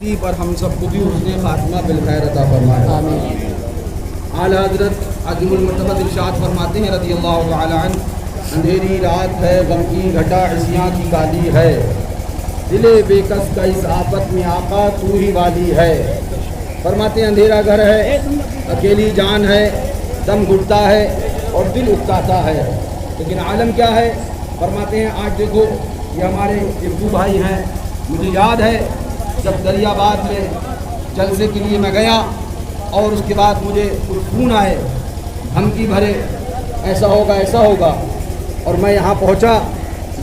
پر ہم سب کو بھی حسن خاتمہ بالخیر عطا فرمائے. اعلیٰ حضرت عظیم المرتبہ ارشاد فرماتے ہیں رضی اللہ تعالی عنہ، اندھیری رات ہے، غم کی گھٹا عصیاں کی کالی ہے، دل بے کس کا اس آفت میں آقا تو ہی والی ہے. فرماتے ہیں اندھیرا گھر ہے، اکیلی جان ہے، دم گھٹتا ہے اور دل اکتاتا ہے، لیکن عالم کیا ہے؟ فرماتے ہیں آج دیکھو یہ ہمارے ابو بھائی ہیں. مجھے یاد ہے جب دریا آباد میں جلسے کے لیے میں گیا اور اس کے بعد مجھے کچھ فون آئے دھمکی بھرے، ایسا ہوگا، اور میں یہاں پہنچا.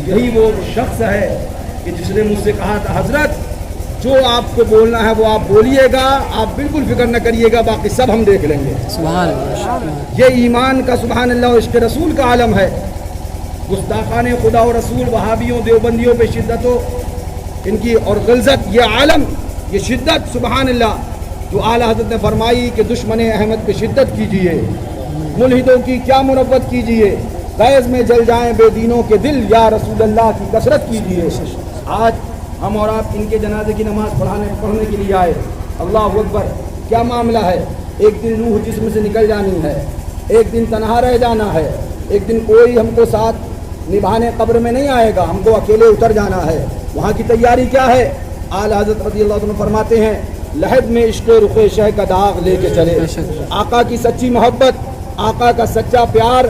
یہی وہ شخص ہے کہ جس نے مجھ سے کہا تھا حضرت جو آپ کو بولنا ہے وہ آپ بولیے گا، آپ بالکل فکر نہ کریے گا، باقی سب ہم دیکھ لیں گے. سبحان اللہ. یہ ایمان کا سبحان اللہ عشق رسول کا عالم ہے. گستاخان خدا و رسول وہابیوں دیوبندیوں پہ شدت ہو ان کی اور غلظت، یہ عالم، یہ شدت سبحان اللہ جو اعلیٰ حضرت نے فرمائی کہ دشمن احمد پہ شدت کیجیے، ملحدوں کی کیا مربت کیجیے، غیظ میں جل جائیں بے دینوں کے دل، یا رسول اللہ کی کثرت کیجیے. آج ہم اور آپ ان کے جنازے کی نماز پڑھنے کے لیے آئے. اللہ اکبر، کیا معاملہ ہے. ایک دن روح جسم سے نکل جانی ہے، ایک دن تنہا رہ جانا ہے، ایک دن کوئی ہم کو ساتھ نبھانے قبر میں نہیں آئے گا، ہم کو اکیلے اتر جانا ہے. وہاں کی تیاری کیا ہے؟ اعلیٰ حضرت رضی اللہ عنہ فرماتے ہیں لحد میں عشق رخ شہ کا داغ لے کے چلے. آقا کی سچی محبت، آقا کا سچا پیار،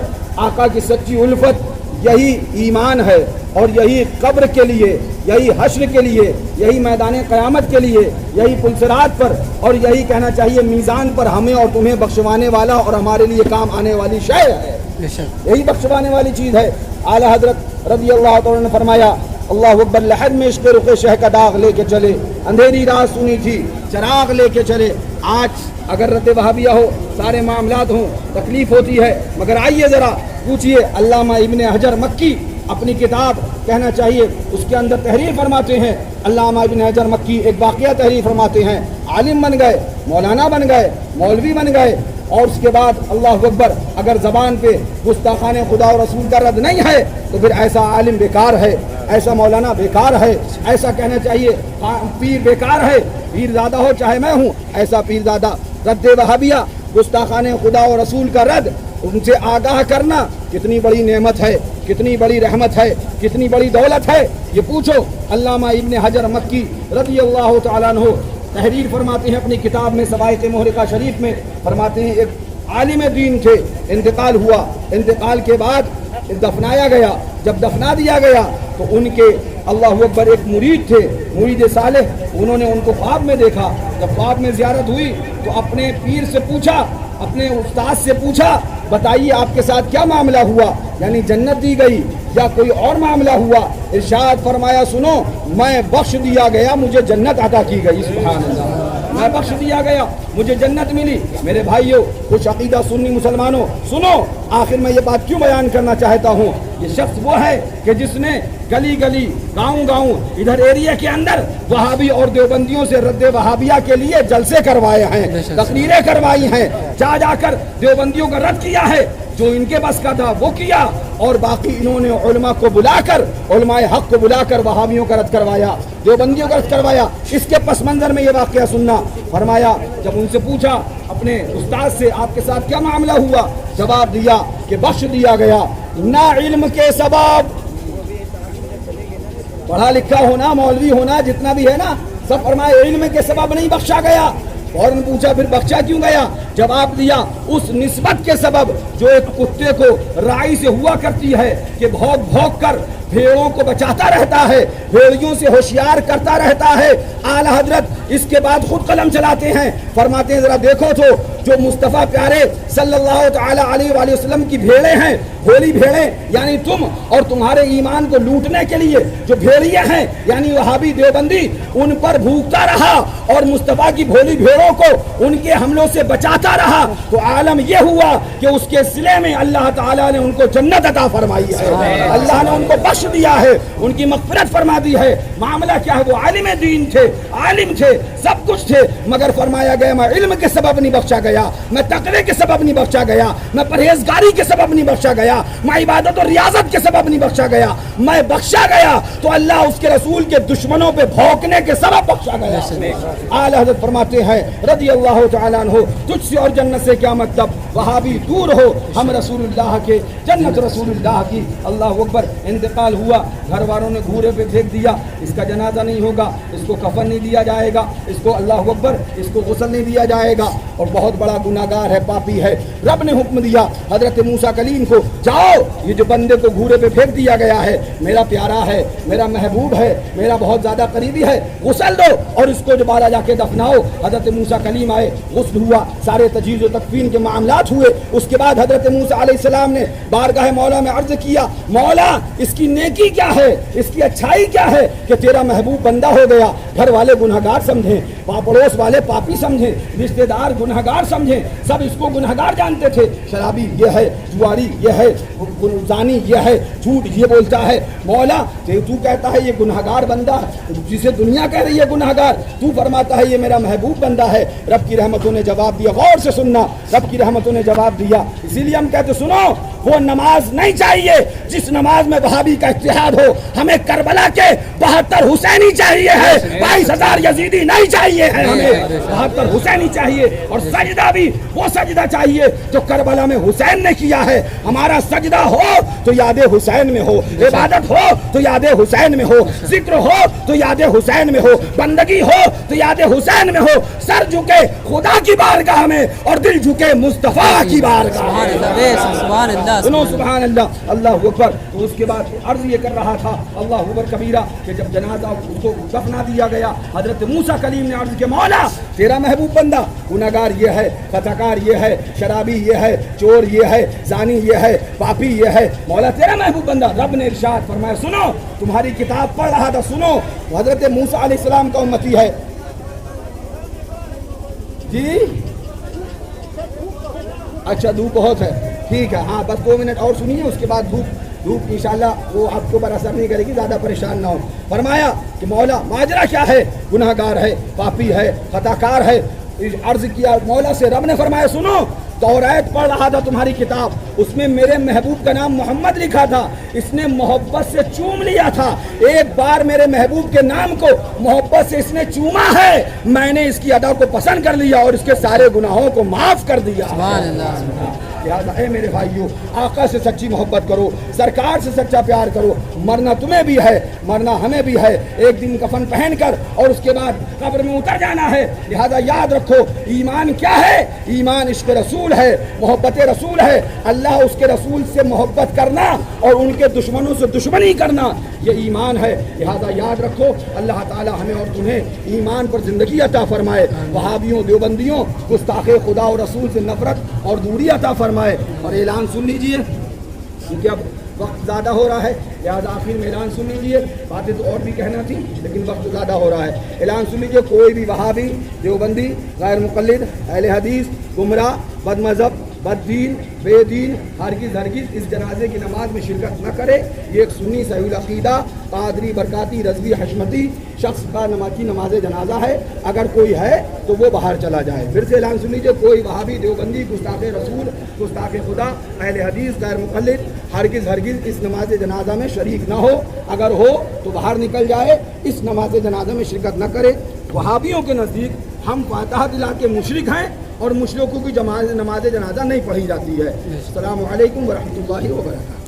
آقا کی سچی الفت، یہی ایمان ہے. اور یہی قبر کے لیے، یہی حشر کے لیے، یہی میدان قیامت کے لیے، یہی پلسرات پر اور یہی کہنا چاہیے میزان پر ہمیں اور تمہیں بخشوانے والا اور ہمارے لیے کام آنے والی شے ہے. یہی بخشوانے والی چیز ہے. اعلیٰ حضرت رضی اللہ تعالیٰ نے فرمایا اللہ اکبر، لحد میں عشق رخ شہ کا داغ لے کے چلے، اندھیری رات سنی تھی چراغ لے کے چلے. آج اگر رد وہابیہ ہو، سارے معاملات ہوں، تکلیف ہوتی ہے، مگر آئیے ذرا پوچھئے علامہ ابن حجر مکی اپنی کتاب کہنا چاہیے اس کے اندر تحریر فرماتے ہیں. علامہ ابن حجر مکی ایک واقعہ تحریر فرماتے ہیں، عالم بن گئے، مولانا بن گئے، مولوی بن گئے، اور اس کے بعد اللہ اکبر اگر زبان پہ گستاخان خدا و رسول کا رد نہیں ہے تو پھر ایسا عالم بیکار ہے، ایسا مولانا بیکار ہے، ایسا کہنا چاہیے پیر بیکار ہے. پیر زادہ ہو چاہے میں ہوں، ایسا پیر زادہ. رد وہابیہ، گستاخان خدا و رسول کا رد، ان سے آگاہ کرنا کتنی بڑی نعمت ہے، کتنی بڑی رحمت ہے، کتنی بڑی دولت ہے. یہ پوچھو. علامہ ابن حجر مکی رضی اللہ تعالیٰ عنہ تحریر فرماتے ہیں اپنی کتاب میں سوائق محرقہ شریف میں، فرماتے ہیں ایک عالم دین تھے، انتقال ہوا، انتقال کے بعد دفنایا گیا. جب دفنا دیا گیا تو ان کے اللہ اکبر ایک مرید تھے، مرید صالح، انہوں نے ان کو خواب میں دیکھا. جب خواب میں زیارت ہوئی تو اپنے پیر سے پوچھا، اپنے استاد سے پوچھا بتائیے آپ کے ساتھ کیا معاملہ ہوا، یعنی جنت دی گئی یا کوئی اور معاملہ ہوا؟ ارشاد فرمایا سنو، میں بخش دیا گیا، مجھے جنت عطا کی گئی. سبحان اللہ، میں بخش دیا گیا، مجھے جنت ملی. میرے بھائیوں، کچھ عقیدہ سنی مسلمانوں سنو، آخر میں یہ بات کیوں بیان کرنا چاہتا ہوں؟ یہ شخص وہ ہے کہ جس نے گلی گلی، گاؤں گاؤں، ادھر ایریا کے اندر وہابی اور دیوبندیوں سے رد وہابیہ کے لیے جلسے کروائے ہیں، تقریریں کروائی ہیں، جا کر دیوبندیوں کا رد کیا ہے. جو ان کے بس کا تھا وہ کیا، اور باقی انہوں نے علماء کو بلا کر، علماء حق کو بلا کر وہابیوں کا رد کروایا، دیوبندیوں کا رد کروایا. اس کے پس منظر میں یہ واقعہ سننا. فرمایا جب ان سے پوچھا اپنے استاد سے آپ کے ساتھ کیا معاملہ ہوا، جواب دیا کہ بخش دیا گیا نہ علم کے سبب. پڑھا لکھا ہونا، مولوی ہونا، جتنا بھی ہے نا، سب فرمایا علم کے سبب نہیں بخشا گیا. فوراً پوچھا پھر بخشا کیوں گیا؟ جواب دیا اس نسبت کے سبب جو ایک کتے کو رائی سے ہوا کرتی ہے کہ بھوک بھوک کر بھیڑوں کو بچاتا رہتا ہے، بھیڑیوں سے ہوشیار کرتا رہتا ہے. اعلیٰ حضرت اس کے بعد خود قلم چلاتے ہیں، فرماتے ہیں ذرا دیکھو تو جو مصطفیٰ پیارے صلی اللہ تعالی علیہ وآلہ وسلم کی بھیڑیں ہیں، بھولی بھیڑیں، یعنی تم اور تمہارے ایمان کو لوٹنے کے لیے جو بھیڑیے ہیں یعنی وہابی دیوبندی، ان پر بھوکتا رہا اور مصطفیٰ کی بھولی بھیڑوں کو ان کے حملوں سے بچاتا کرتا رہا تو عالم یہ ہوا کہ اس کے صلے میں اللہ تعالیٰ نے ان کو جنت عطا فرمائی ہے، اللہ نے ان کو بخش دیا ہے، ان کی مغفرت فرما دی ہے۔ معاملہ کیا ہے؟ وہ عالم دین تھے، عالم تھے، سب کچھ تھے، مگر فرمایا گیا میں علم کے سبب نہیں بخشا گیا، میں تقوی کے سبب نہیں بخشا گیا، میں پرہیزگاری کے سبب نہیں بخشا گیا، میں عبادت اور ریاضت کے سبب نہیں بخشا گیا، میں بخشا گیا تو اللہ اس کے رسول کے دشمنوں پہ بھونکنے کے سبب بخشا گیا۔ اعلی حضرت فرماتے ہیں رضی اللہ تعالیٰ عنہ، تجھ سے اور جنت سے کیا مطلب، وہابی دور ہو، ہم رسول اللہ کے، جنت رسول اللہ کی۔ اللہ اکبر، انتقال ہوا، گھر والوں نے گھورے پہ پھینک دیا، اس کا جنازہ نہیں ہوگا، اس کو کفن نہیں دیا جائے گا، اس کو اللہ اکبر اس کو غسل نہیں دیا جائے گا، اور بہت بڑا گناہگار ہے، پاپی ہے۔ رب نے حکم دیا حضرت موسیٰ کلیم کو، جاؤ یہ جو بندے کو گھورے پہ پھینک دیا گیا ہے میرا پیارا ہے، میرا محبوب ہے، میرا بہت زیادہ قریبی ہے، غسل دو اور اس کو دوبارہ جا کے دفناؤ۔ حضرت موسیٰ کلیم آئے، غسل ہوا، سارے تجہیز و تکفین کے معاملات ہوئے۔ اس کے بعد حضرت موسیٰ علیہ السلام نے بارگاہ مولا میں عرض کیا، مولا اس کی نیکی کیا ہے، اس کی اچھائی کیا ہے کہ تیرا محبوب بندہ ہو گیا، گھر والے گنہگار سمجھیں، پڑوس والے پاپی سمجھیں، رشتہ دار گنہگار سمجھیں، سب اس کو گنہگار جانتے تھے، شرابی یہ ہے، جواری یہ ہے، زانی یہ ہے، جھوٹ یہ بولتا ہے، مولا تو کہتا ہے یہ گنہگار بندہ، جسے دنیا کہہ رہی ہے گنہگار، تو فرماتا ہے یہ میرا محبوب بندہ ہے۔ رب کی رحمتوں نے جواب دیا، غور سے سننا، رب کی رحمتوں نے جواب دیا۔ اسی لیے ہم کہتے سنو، وہ نماز نہیں چاہیے جس نماز میں وہابی کا اجتہاد ہو، ہمیں کربلا کے 72 حسینی چاہیے ہے، 22,000 یزیدی نہیں چاہیے ہے، ہمیں 72 حسینی چاہیے، اور سجدہ بھی وہ سجدہ چاہیے جو کربلا میں حسین نے کیا ہے۔ ہمارا سجدہ ہو تو یاد حسین میں ہو، عبادت ہو تو یاد حسین میں ہو، ذکر ہو تو یاد حسین میں ہو، بندگی ہو تو یاد حسین میں ہو، سر جھکے خدا کی بارگاہ میں اور دل جھکے مصطفیٰ کی بارگاہ میں۔ سبحان اللہ، سنو سبحان اللہ، اللہ اکبر۔ تو اس کے بعد عرض یہ کر رہا تھا اللہ اکبر کبیرہ کہ جب جنازہ اس کو دفنا دیا گیا، حضرت موسیٰ کلیم نے عرض کیا، مولا تیرا محبوب بندہ گنہگار یہ ہے، خطاکار یہ ہے، شرابی یہ ہے، چور یہ ہے، زانی یہ ہے، پاپی یہ ہے، مولا تیرا محبوب بندہ۔ رب نے ارشاد فرمایا، سنو تمہاری کتاب پڑھ رہا تھا، سنو حضرت موسیٰ علیہ السلام کا امتی ہے جی، اچھا دھوپ بہت ہے، ٹھیک ہے، ہاں بس 2 منٹ اور سنیے، اس کے بعد دھوپ انشاءاللہ وہ آپ کے اوپر اثر نہیں کرے گی، زیادہ پریشان نہ ہو۔ فرمایا کہ مولا ماجرا کیا ہے، گناہگار ہے، پاپی ہے، خطاکار ہے۔ عرض کیا مولا سے، رب نے فرمایا سنو توریت پڑھ رہا تھا تمہاری کتاب، اس میں میرے محبوب کا نام محمد لکھا تھا، اس نے محبت سے چوم لیا تھا، ایک بار میرے محبوب کے نام کو محبت سے اس نے چوما ہے، میں نے اس کی ادا کو پسند کر لیا اور اس کے سارے گناہوں کو معاف کر دیا۔ سبحان اللہ۔ لہٰذا اے میرے بھائیوں، آقا سے سچی محبت کرو، سرکار سے سچا پیار کرو، مرنا تمہیں بھی ہے، مرنا ہمیں بھی ہے، ایک دن کفن پہن کر اور اس کے بعد قبر میں اتر جانا ہے۔ لہذا یاد رکھو ایمان کیا ہے، ایمان عشق رسول ہے، محبت رسول ہے، اللہ اس کے رسول سے محبت کرنا اور ان کے دشمنوں سے دشمنی کرنا، یہ ایمان ہے۔ لہذا یاد رکھو، اللہ تعالی ہمیں اور تمہیں ایمان پر زندگی عطا فرمائے، وہابیوں دیوبندیوں گستاخ خدا اور رسول سے نفرت اور دوری عطا فرمائے۔ اور اعلان سن لیجئے کیونکہ اب وقت زیادہ ہو رہا ہے، لہٰذا آخر میں اعلان سن لیجئے، باتیں تو اور بھی کہنا تھی لیکن وقت زیادہ ہو رہا ہے۔ اعلان سن لیجئے، کوئی بھی وہابی، دیوبندی، غیر مقلد، اہل حدیث، گمراہ، بد مذہب، بد دین، بے دین ہرگز اس جنازے کی نماز میں شرکت نہ کرے۔ یہ ایک سنی صحیح العقیدہ قادری برکاتی رضوی حشمتی شخص کا نماز جنازہ ہے، اگر کوئی ہے تو وہ باہر چلا جائے۔ پھر سے اعلان سن لیجیے، کوئی وہابی دیوبندی گستاخ رسول گستاخ خدا اہل حدیث غیر مقلد ہرگز اس نماز جنازہ میں شریک نہ ہو، اگر ہو تو باہر نکل جائے، اس نماز جنازہ میں شرکت نہ کرے۔ وہابیوں کے نزدیک ہم فاتحہ دلا کے مشرک ہیں اور مشرکوں کی نماز جنازہ نہیں پڑھی جاتی ہے۔ السلام علیکم ورحمۃ اللہ وبرکاتہ۔